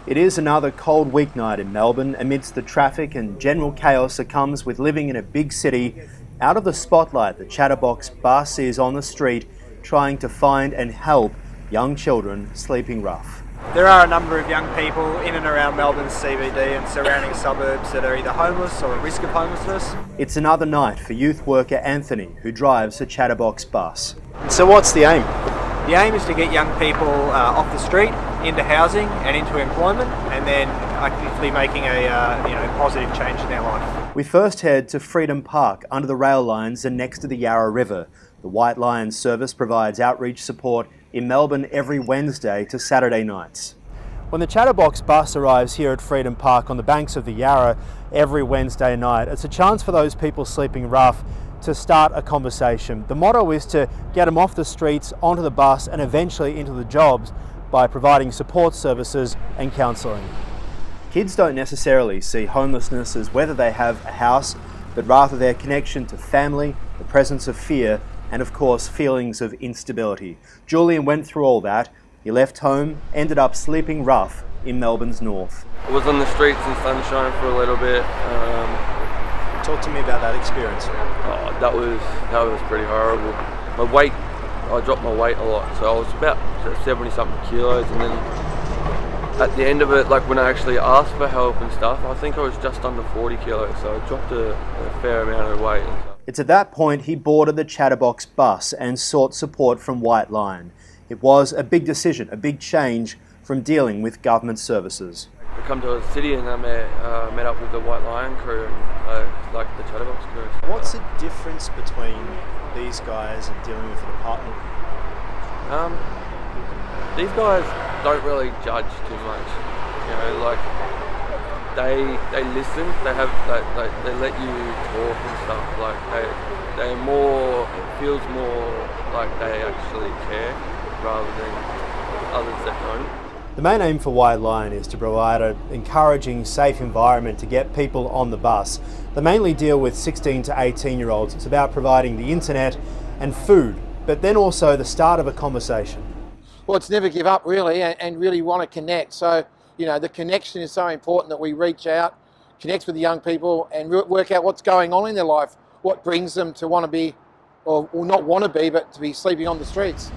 It is another cold weeknight in Melbourne amidst the traffic and general chaos that comes with living in a big city. Out of the spotlight, the Chatterbox Bus is on the street trying to find and help young children sleeping rough. There are a number of young people in and around Melbourne's CBD and surrounding suburbs that are either homeless or at risk of homelessness. It's another night for youth worker Anthony, who drives a Chatterbox bus. So what's the aim? The aim is to get young people off the street, into housing and into employment, and then hopefully making a positive change in their life. We first head to Freedom Park under the rail lines and next to the Yarra River. The Whitelion service provides outreach support in Melbourne every Wednesday to Saturday nights. When the Chatterbox bus arrives here at Freedom Park on the banks of the Yarra every Wednesday night, it's a chance for those people sleeping rough to start a conversation. The motto is to get them off the streets, onto the bus and eventually into the jobs by providing support services and counselling. Kids don't necessarily see homelessness as whether they have a house, but rather their connection to family, the presence of fear, and of course feelings of instability. Julian went through all that. He left home, ended up sleeping rough in Melbourne's north. I was on the streets in sunshine for a little bit. Talk to me about that experience. Oh, that was pretty horrible. I dropped my weight a lot, so I was about 70 something kilos, and then at the end of it, like when I actually asked for help and stuff, I think I was just under 40 kilos, so I dropped a fair amount of weight. It's at that point he boarded the Chatterbox bus and sought support from Whiteline. It was a big decision, a big change from dealing with government services. I come to a city and I met up with the Whitelion crew and like the Chatterbox crew. What's the difference between these guys and dealing with the department? These guys don't really judge too much. You know, like they listen. They let you talk and stuff. Like they're more. It feels more like they actually care rather than others that don't. The main aim for Whiteline is to provide an encouraging, safe environment to get people on the bus. They mainly deal with 16 to 18-year-olds. It's about providing the internet and food, but then also the start of a conversation. Well, it's never give up really, and really want to connect. So, you know, the connection is so important that we reach out, connect with the young people and work out what's going on in their life, what brings them to want to be, or not want to be, but to be sleeping on the streets.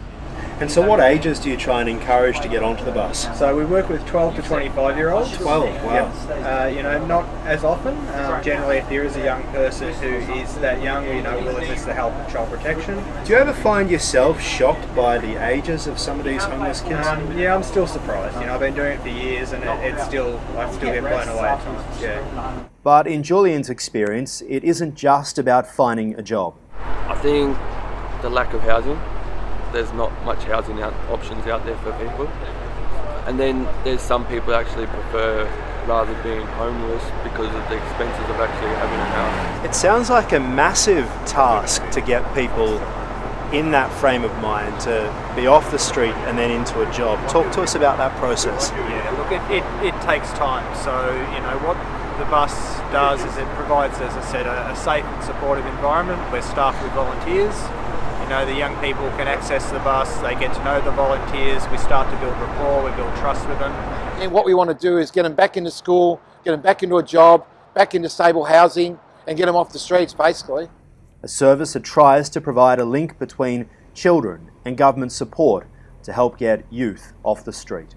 And so what ages do you try and encourage to get onto the bus? So we work with 12 to 25-year-olds. 12, wow. Yep. Not as often. Generally, if there is a young person who is that young, we'll assist the help of child protection. Do you ever find yourself shocked by the ages of some of these homeless kids? Yeah, I'm still surprised. I've been doing it for years and I still get blown away at times. Yeah. But in Julian's experience, it isn't just about finding a job. I think the lack of housing. There's not much housing options out there for people. And then there's some people actually prefer rather being homeless because of the expenses of actually having a house. It sounds like a massive task to get people in that frame of mind to be off the street and then into a job. Talk to us about that process. Yeah, look, it takes time. So, what the bus does is it provides, as I said, a safe and supportive environment. We're staffed with volunteers. The young people can access the bus, they get to know the volunteers, we start to build rapport, we build trust with them. And what we want to do is get them back into school, get them back into a job, back into stable housing, and get them off the streets, basically. A service that tries to provide a link between children and government support to help get youth off the street.